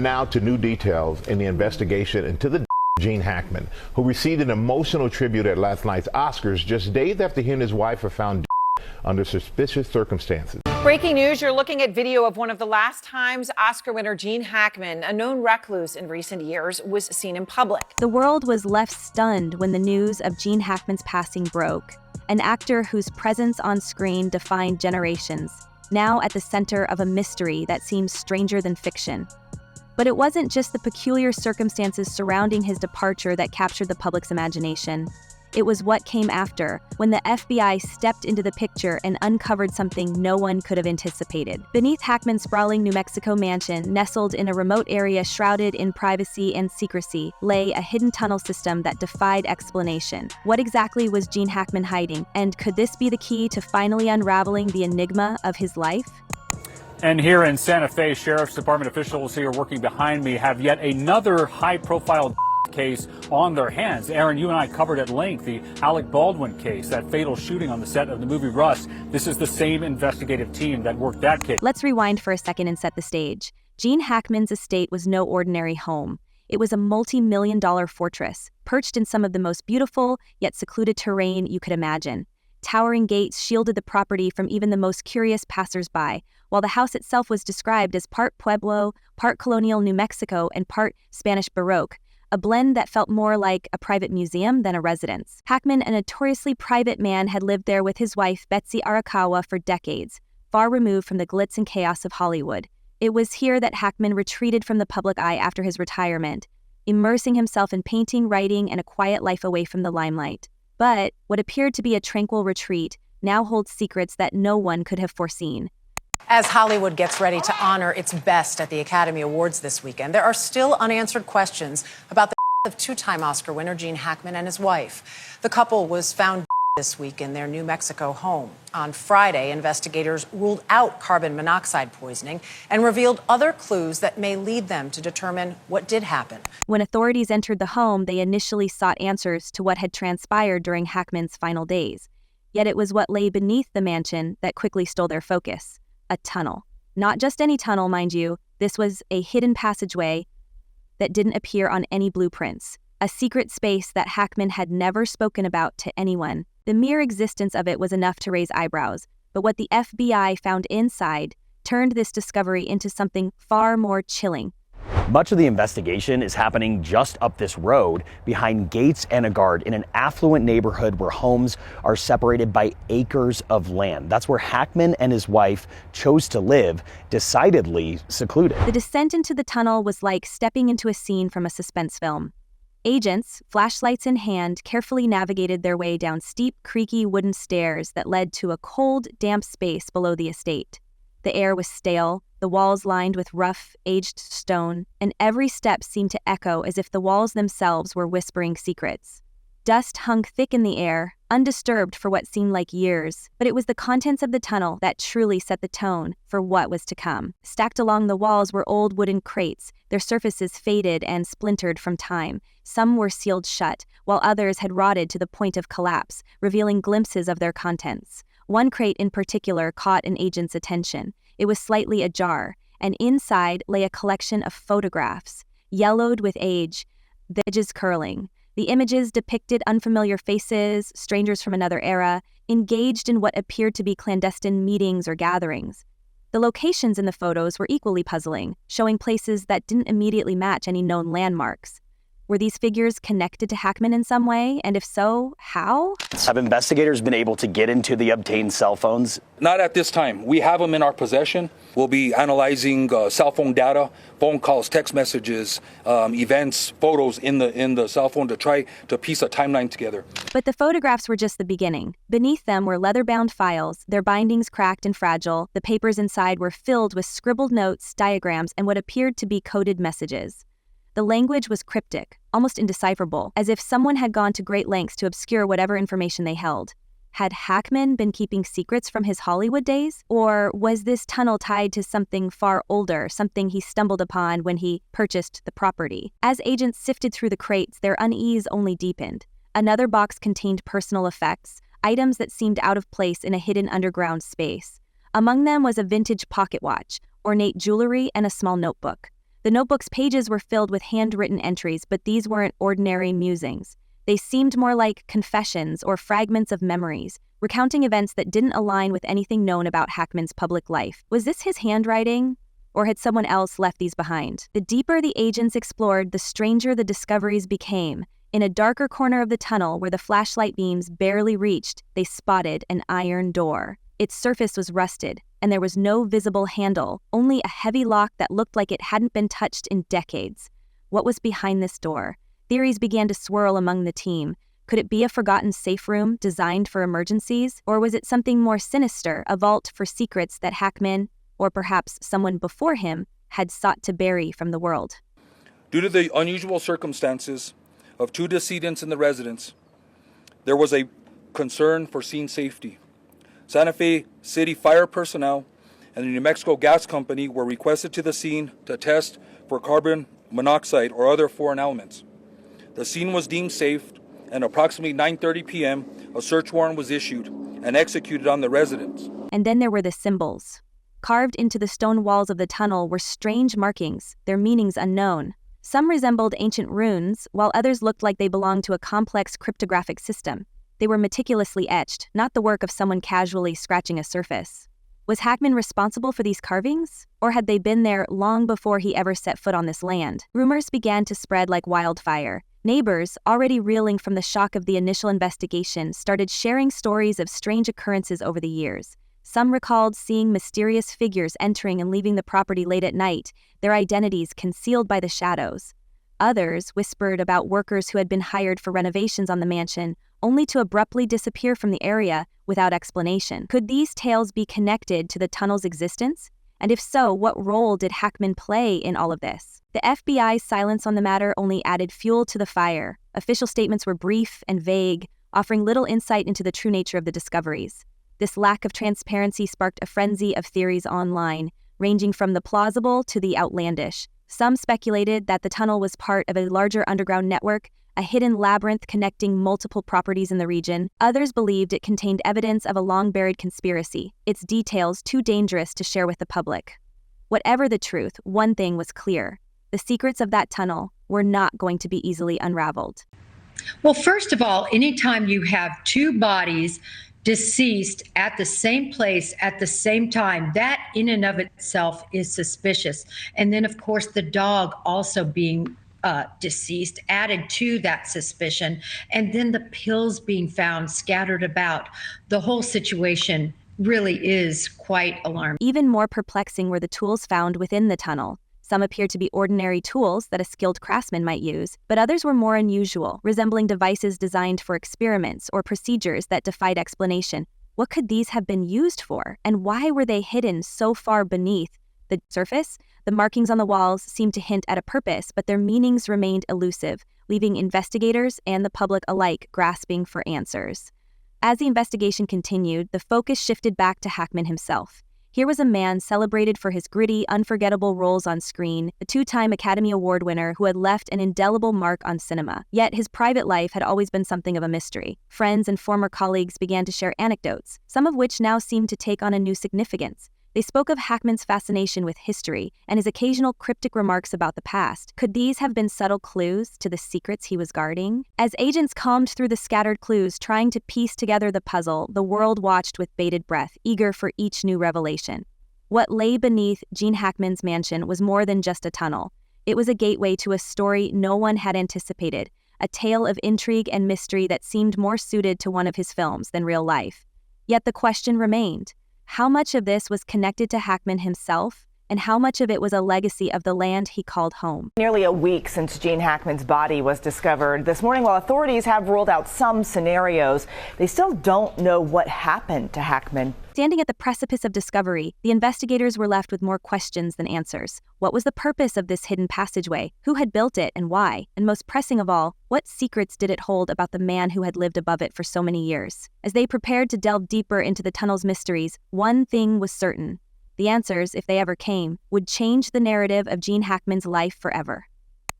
now to new details in the investigation into the Gene Hackman, who received an emotional tribute at last night's Oscars just days after he and his wife were found under suspicious circumstances. Breaking news, you're looking at video of one of the last times Oscar winner Gene Hackman, a known recluse in recent years, was seen in public. The world was left stunned when the news of Gene Hackman's passing broke. An actor whose presence on screen defined generations, now at the center of a mystery that seems stranger than fiction. But it wasn't just the peculiar circumstances surrounding his departure that captured the public's imagination. It was what came after, when the FBI stepped into the picture and uncovered something no one could have anticipated. Beneath Hackman's sprawling New Mexico mansion, nestled in a remote area shrouded in privacy and secrecy, lay a hidden tunnel system that defied explanation. What exactly was Gene Hackman hiding, and could this be the key to finally unraveling the enigma of his life? And here in Santa Fe, Sheriff's Department officials here working behind me have yet another high-profile case on their hands. Aaron, you and I covered at length the Alec Baldwin case, that fatal shooting on the set of the movie Rust. This is the same investigative team that worked that case. Let's rewind for a second and set the stage. Gene Hackman's estate was no ordinary home. It was a multi-million-dollar fortress, perched in some of the most beautiful yet secluded terrain you could imagine. Towering gates shielded the property from even the most curious passers-by, while the house itself was described as part Pueblo, part colonial New Mexico, and part Spanish Baroque, a blend that felt more like a private museum than a residence. Hackman, a notoriously private man, had lived there with his wife, Betsy Arakawa, for decades, far removed from the glitz and chaos of Hollywood. It was here that Hackman retreated from the public eye after his retirement, immersing himself in painting, writing, and a quiet life away from the limelight. But what appeared to be a tranquil retreat now holds secrets that no one could have foreseen. As Hollywood gets ready to honor its best at the Academy Awards this weekend, there are still unanswered questions about the of two-time Oscar winner Gene Hackman and his wife. The couple was found this week in their New Mexico home. On Friday, investigators ruled out carbon monoxide poisoning and revealed other clues that may lead them to determine what did happen. When authorities entered the home, they initially sought answers to what had transpired during Hackman's final days. Yet it was what lay beneath the mansion that quickly stole their focus. A tunnel. Not just any tunnel, mind you. This was a hidden passageway that didn't appear on any blueprints. A secret space that Hackman had never spoken about to anyone. The mere existence of it was enough to raise eyebrows, but what the FBI found inside turned this discovery into something far more chilling. Much of the investigation is happening just up this road, behind gates and a guard, in an affluent neighborhood where homes are separated by acres of land. That's where Hackman and his wife chose to live, decidedly secluded. The descent into the tunnel was like stepping into a scene from a suspense film. Agents, flashlights in hand, carefully navigated their way down steep, creaky wooden stairs that led to a cold, damp space below the estate. The air was stale, the walls lined with rough, aged stone, and every step seemed to echo as if the walls themselves were whispering secrets. Dust hung thick in the air, undisturbed for what seemed like years, but it was the contents of the tunnel that truly set the tone for what was to come. Stacked along the walls were old wooden crates, their surfaces faded and splintered from time. Some were sealed shut, while others had rotted to the point of collapse, revealing glimpses of their contents. One crate in particular caught an agent's attention. It was slightly ajar, and inside lay a collection of photographs, yellowed with age, the edges curling. The images depicted unfamiliar faces, strangers from another era, engaged in what appeared to be clandestine meetings or gatherings. The locations in the photos were equally puzzling, showing places that didn't immediately match any known landmarks. Were these figures connected to Hackman in some way? And if so, how? Have investigators been able to get into the obtained cell phones? Not at this time. We have them in our possession. We'll be analyzing cell phone data, phone calls, text messages, events, photos in the cell phone to try to piece a timeline together. But the photographs were just the beginning. Beneath them were leather-bound files, their bindings cracked and fragile. The papers inside were filled with scribbled notes, diagrams, and what appeared to be coded messages. The language was cryptic, almost indecipherable, as if someone had gone to great lengths to obscure whatever information they held. Had Hackman been keeping secrets from his Hollywood days? Or was this tunnel tied to something far older, something he stumbled upon when he purchased the property? As agents sifted through the crates, their unease only deepened. Another box contained personal effects, items that seemed out of place in a hidden underground space. Among them was a vintage pocket watch, ornate jewelry, and a small notebook. The notebook's pages were filled with handwritten entries, but these weren't ordinary musings. They seemed more like confessions or fragments of memories, recounting events that didn't align with anything known about Hackman's public life. Was this his handwriting? Or had someone else left these behind? The deeper the agents explored, the stranger the discoveries became. In a darker corner of the tunnel where the flashlight beams barely reached, they spotted an iron door. Its surface was rusted, and there was no visible handle, only a heavy lock that looked like it hadn't been touched in decades. What was behind this door? Theories began to swirl among the team. Could it be a forgotten safe room designed for emergencies? Or was it something more sinister, a vault for secrets that Hackman, or perhaps someone before him, had sought to bury from the world? Due to the unusual circumstances of two decedents in the residence, there was a concern for scene safety. Santa Fe City fire personnel and the New Mexico Gas Company were requested to the scene to test for carbon monoxide or other foreign elements. The scene was deemed safe, and approximately 9:30 p.m., a search warrant was issued and executed on the residence. And then there were the symbols. Carved into the stone walls of the tunnel were strange markings, their meanings unknown. Some resembled ancient runes, while others looked like they belonged to a complex cryptographic system. They were meticulously etched, not the work of someone casually scratching a surface. Was Hackman responsible for these carvings? Or had they been there long before he ever set foot on this land? Rumors began to spread like wildfire. Neighbors, already reeling from the shock of the initial investigation, started sharing stories of strange occurrences over the years. Some recalled seeing mysterious figures entering and leaving the property late at night, their identities concealed by the shadows. Others whispered about workers who had been hired for renovations on the mansion, only to abruptly disappear from the area without explanation. Could these tales be connected to the tunnel's existence? And if so, what role did Hackman play in all of this? The FBI's silence on the matter only added fuel to the fire. Official statements were brief and vague, offering little insight into the true nature of the discoveries. This lack of transparency sparked a frenzy of theories online, ranging from the plausible to the outlandish. Some speculated that the tunnel was part of a larger underground network, a hidden labyrinth connecting multiple properties in the region. Others believed it contained evidence of a long-buried conspiracy, its details too dangerous to share with the public. Whatever the truth, one thing was clear. The secrets of that tunnel were not going to be easily unraveled. Well, first of all, anytime you have two bodies deceased at the same place at the same time, that in and of itself is suspicious. And then, of course, the dog also being deceased added to that suspicion. And then the pills being found scattered about. The whole situation really is quite alarming. Even more perplexing were the tools found within the tunnel. Some appeared to be ordinary tools that a skilled craftsman might use, but others were more unusual, resembling devices designed for experiments or procedures that defied explanation. What could these have been used for, and why were they hidden so far beneath the surface? The markings on the walls seemed to hint at a purpose, but their meanings remained elusive, leaving investigators and the public alike grasping for answers. As the investigation continued, the focus shifted back to Hackman himself. Here was a man celebrated for his gritty, unforgettable roles on screen, a two-time Academy Award winner who had left an indelible mark on cinema. Yet his private life had always been something of a mystery. Friends and former colleagues began to share anecdotes, some of which now seemed to take on a new significance. They spoke of Hackman's fascination with history and his occasional cryptic remarks about the past. Could these have been subtle clues to the secrets he was guarding? As agents combed through the scattered clues, trying to piece together the puzzle, the world watched with bated breath, eager for each new revelation. What lay beneath Gene Hackman's mansion was more than just a tunnel. It was a gateway to a story no one had anticipated, a tale of intrigue and mystery that seemed more suited to one of his films than real life. Yet the question remained. How much of this was connected to Hackman himself, and how much of it was a legacy of the land he called home? Nearly a week since Gene Hackman's body was discovered this morning, while authorities have ruled out some scenarios, they still don't know what happened to Hackman. Standing at the precipice of discovery, the investigators were left with more questions than answers. What was the purpose of this hidden passageway? Who had built it and why? And most pressing of all, what secrets did it hold about the man who had lived above it for so many years? As they prepared to delve deeper into the tunnel's mysteries, one thing was certain. The answers, if they ever came, would change the narrative of Gene Hackman's life forever.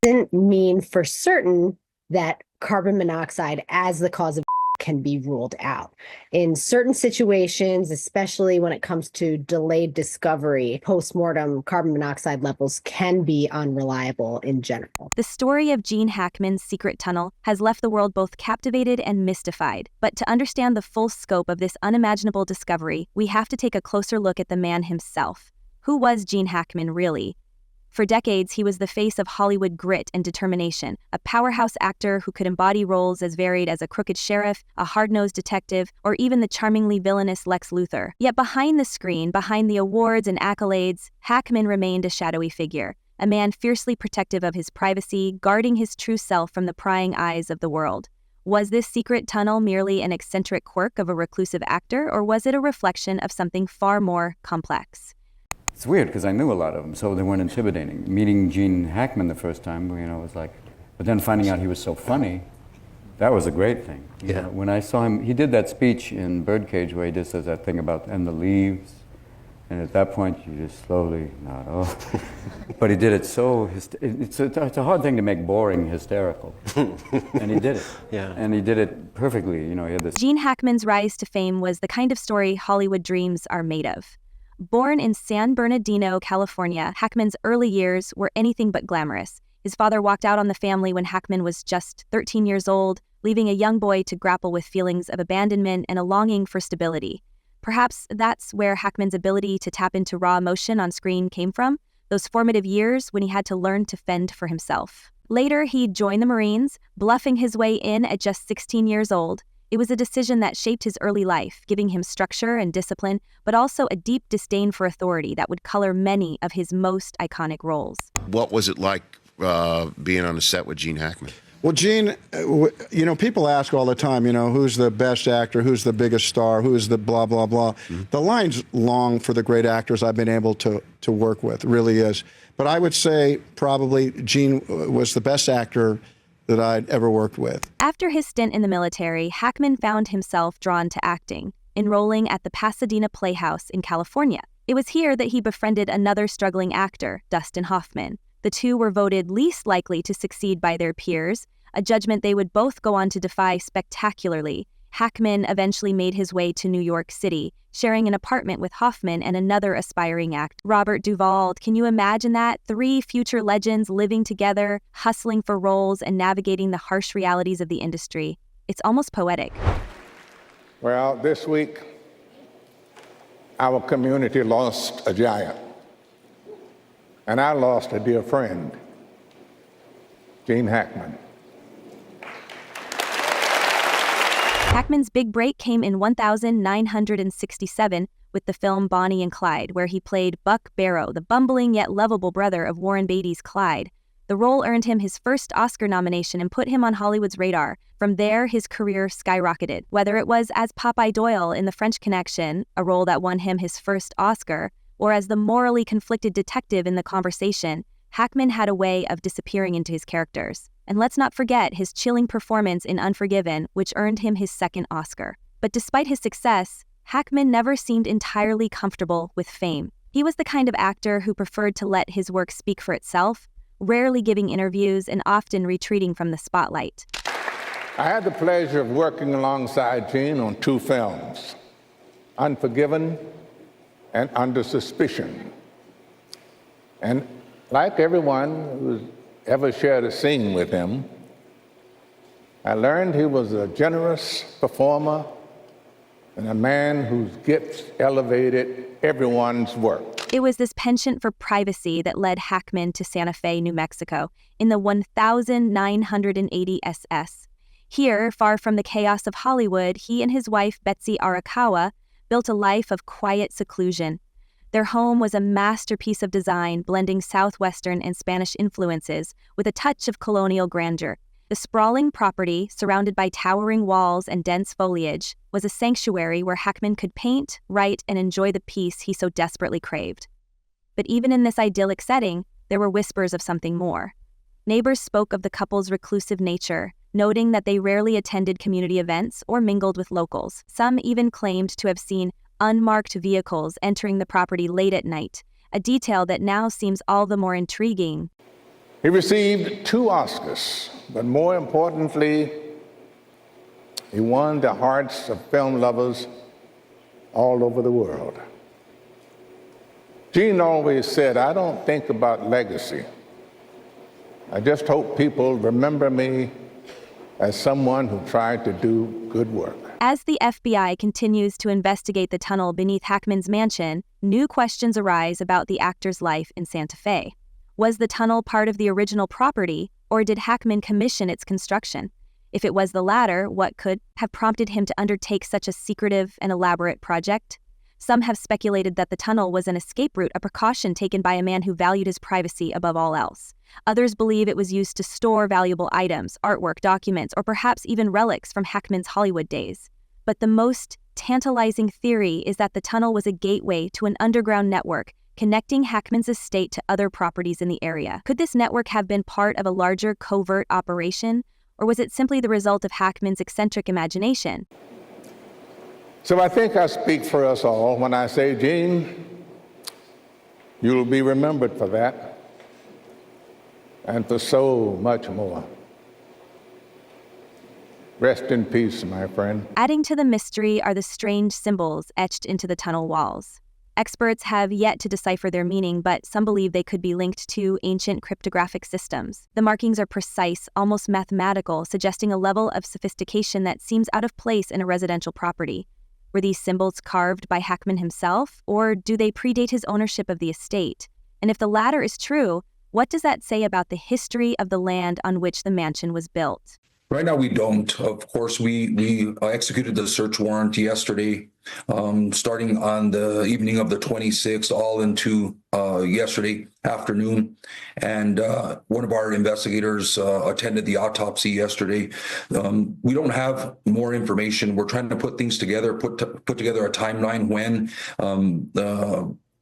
Didn't mean for certain that carbon monoxide as the cause of can be ruled out. In certain situations, especially when it comes to delayed discovery, postmortem carbon monoxide levels can be unreliable in general. The story of Gene Hackman's secret tunnel has left the world both captivated and mystified. But to understand the full scope of this unimaginable discovery, we have to take a closer look at the man himself. Who was Gene Hackman really? For decades, he was the face of Hollywood grit and determination, a powerhouse actor who could embody roles as varied as a crooked sheriff, a hard-nosed detective, or even the charmingly villainous Lex Luthor. Yet behind the screen, behind the awards and accolades, Hackman remained a shadowy figure, a man fiercely protective of his privacy, guarding his true self from the prying eyes of the world. Was this secret tunnel merely an eccentric quirk of a reclusive actor, or was it a reflection of something far more complex? It's weird because I knew a lot of them, so they weren't intimidating. Meeting Gene Hackman the first time, was like, but then finding out he was so funny, that was a great thing. You know, when I saw him, he did that speech in Birdcage where he just says that thing about, and the leaves, and at that point you just slowly nod off. But he did it so, it's a hard thing to make boring hysterical. And he did it. And he did it perfectly, he had this. Gene Hackman's rise to fame was the kind of story Hollywood dreams are made of. Born in San Bernardino, California, Hackman's early years were anything but glamorous. His father walked out on the family when Hackman was just 13 years old, leaving a young boy to grapple with feelings of abandonment and a longing for stability. Perhaps that's where Hackman's ability to tap into raw emotion on screen came from, those formative years when he had to learn to fend for himself. Later, he joined the Marines, bluffing his way in at just 16 years old. It was a decision that shaped his early life, giving him structure and discipline, but also a deep disdain for authority that would color many of his most iconic roles. What was it like being on the set with Gene Hackman? Well, Gene, people ask all the time, who's the best actor, who's the biggest star, who's the blah, blah, blah. Mm-hmm. The line's long for the great actors I've been able to work with, really is. But I would say probably Gene was the best actor that I'd ever worked with. After his stint in the military, Hackman found himself drawn to acting, enrolling at the Pasadena Playhouse in California. It was here that he befriended another struggling actor, Dustin Hoffman. The two were voted least likely to succeed by their peers, a judgment they would both go on to defy spectacularly. Hackman eventually made his way to New York City, sharing an apartment with Hoffman and another aspiring actor, Robert Duvall. Can you imagine that? 3 future legends living together, hustling for roles and navigating the harsh realities of the industry. It's almost poetic. Well, this week, our community lost a giant. And I lost a dear friend, Gene Hackman. Hackman's big break came in 1967 with the film Bonnie and Clyde, where he played Buck Barrow, the bumbling yet lovable brother of Warren Beatty's Clyde. The role earned him his first Oscar nomination and put him on Hollywood's radar. From there, his career skyrocketed. Whether it was as Popeye Doyle in The French Connection, a role that won him his first Oscar, or as the morally conflicted detective in The Conversation, Hackman had a way of disappearing into his characters. And let's not forget his chilling performance in Unforgiven, which earned him his second Oscar. But despite his success, Hackman never seemed entirely comfortable with fame. He was the kind of actor who preferred to let his work speak for itself, rarely giving interviews and often retreating from the spotlight. I had the pleasure of working alongside Gene on 2 films, Unforgiven and Under Suspicion. And like everyone who's ever shared a scene with him, I learned he was a generous performer and a man whose gifts elevated everyone's work. It was this penchant for privacy that led Hackman to Santa Fe, New Mexico, in the 1980 SS. Here, far from the chaos of Hollywood, he and his wife, Betsy Arakawa, built a life of quiet seclusion. Their home was a masterpiece of design, blending Southwestern and Spanish influences with a touch of colonial grandeur. The sprawling property, surrounded by towering walls and dense foliage, was a sanctuary where Hackman could paint, write, and enjoy the peace he so desperately craved. But even in this idyllic setting, there were whispers of something more. Neighbors spoke of the couple's reclusive nature, noting that they rarely attended community events or mingled with locals. Some even claimed to have seen unmarked vehicles entering the property late at night, a detail that now seems all the more intriguing. He received 2 Oscars, but more importantly, He won the hearts of film lovers all over the world. Gene always said, I don't think about legacy. I just hope people remember me as someone who tried to do good work. As the FBI continues to investigate the tunnel beneath Hackman's mansion, new questions arise about the actor's life in Santa Fe. Was the tunnel part of the original property, or did Hackman commission its construction? If it was the latter, what could have prompted him to undertake such a secretive and elaborate project? Some have speculated that the tunnel was an escape route, a precaution taken by a man who valued his privacy above all else. Others believe it was used to store valuable items, artwork, documents, or perhaps even relics from Hackman's Hollywood days. But the most tantalizing theory is that the tunnel was a gateway to an underground network connecting Hackman's estate to other properties in the area. Could this network have been part of a larger covert operation, or was it simply the result of Hackman's eccentric imagination? So I think I speak for us all when I say, Gene, you'll be remembered for that and for so much more. Rest in peace, my friend. Adding to the mystery are the strange symbols etched into the tunnel walls. Experts have yet to decipher their meaning, but some believe they could be linked to ancient cryptographic systems. The markings are precise, almost mathematical, suggesting a level of sophistication that seems out of place in a residential property. Were these symbols carved by Hackman himself, or do they predate his ownership of the estate? And if the latter is true, what does that say about the history of the land on which the mansion was built? Right now, we don't. Of course, we executed the search warrant yesterday, starting on the evening of the 26th, all into yesterday afternoon. And one of our investigators attended the autopsy yesterday. We don't have more information. We're trying to put things together, put together a timeline when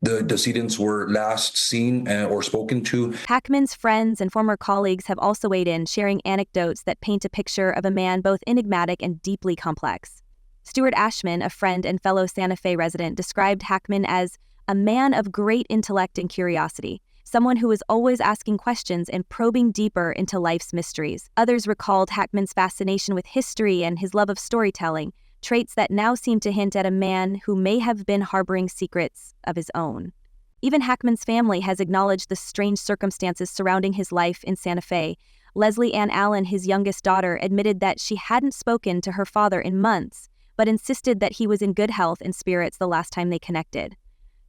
the decedents were last seen or spoken to. Hackman's friends and former colleagues have also weighed in, sharing anecdotes that paint a picture of a man both enigmatic and deeply complex. Stuart Ashman, a friend and fellow Santa Fe resident, described Hackman as a man of great intellect and curiosity, someone who was always asking questions and probing deeper into life's mysteries. Others recalled Hackman's fascination with history and his love of storytelling, traits that now seem to hint at a man who may have been harboring secrets of his own. Even Hackman's family has acknowledged the strange circumstances surrounding his life in Santa Fe. Leslie Ann Allen, his youngest daughter, admitted that she hadn't spoken to her father in months, but insisted that he was in good health and spirits the last time they connected.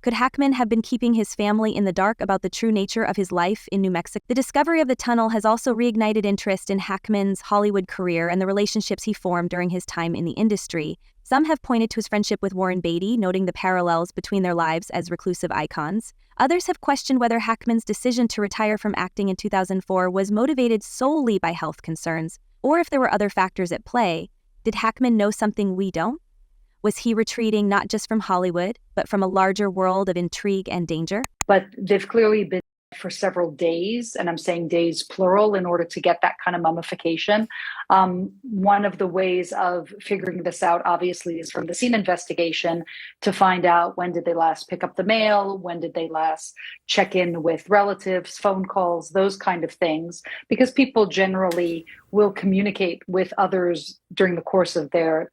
Could Hackman have been keeping his family in the dark about the true nature of his life in New Mexico? The discovery of the tunnel has also reignited interest in Hackman's Hollywood career and the relationships he formed during his time in the industry. Some have pointed to his friendship with Warren Beatty, noting the parallels between their lives as reclusive icons. Others have questioned whether Hackman's decision to retire from acting in 2004 was motivated solely by health concerns, or if there were other factors at play. Did Hackman know something we don't? Was he retreating not just from Hollywood, but from a larger world of intrigue and danger? But they've clearly been for several days, and I'm saying days plural, in order to get that kind of mummification. One of the ways of figuring this out, obviously, is from the scene investigation to find out when did they last pick up the mail, when did they last check in with relatives, phone calls, those kind of things, because people generally will communicate with others during the course of their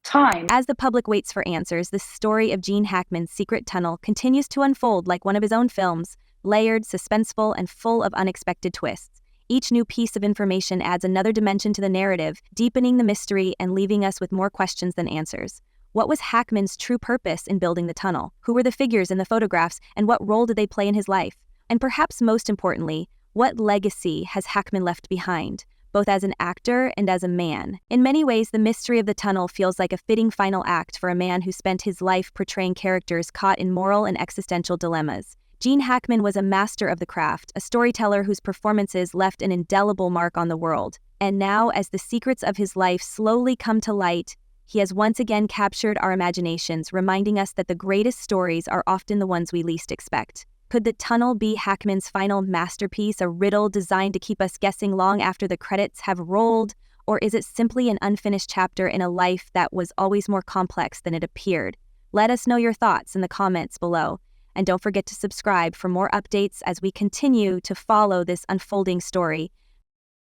time. As the public waits for answers, the story of Gene Hackman's secret tunnel continues to unfold like one of his own films, layered, suspenseful, and full of unexpected twists. Each new piece of information adds another dimension to the narrative, deepening the mystery and leaving us with more questions than answers. What was Hackman's true purpose in building the tunnel? Who were the figures in the photographs, and what role did they play in his life? And perhaps most importantly, what legacy has Hackman left behind, both as an actor and as a man? In many ways, the mystery of the tunnel feels like a fitting final act for a man who spent his life portraying characters caught in moral and existential dilemmas. Gene Hackman was a master of the craft, a storyteller whose performances left an indelible mark on the world. And now, as the secrets of his life slowly come to light, he has once again captured our imaginations, reminding us that the greatest stories are often the ones we least expect. Could the tunnel be Hackman's final masterpiece, a riddle designed to keep us guessing long after the credits have rolled? Or is it simply an unfinished chapter in a life that was always more complex than it appeared? Let us know your thoughts in the comments below. And don't forget to subscribe for more updates as we continue to follow this unfolding story.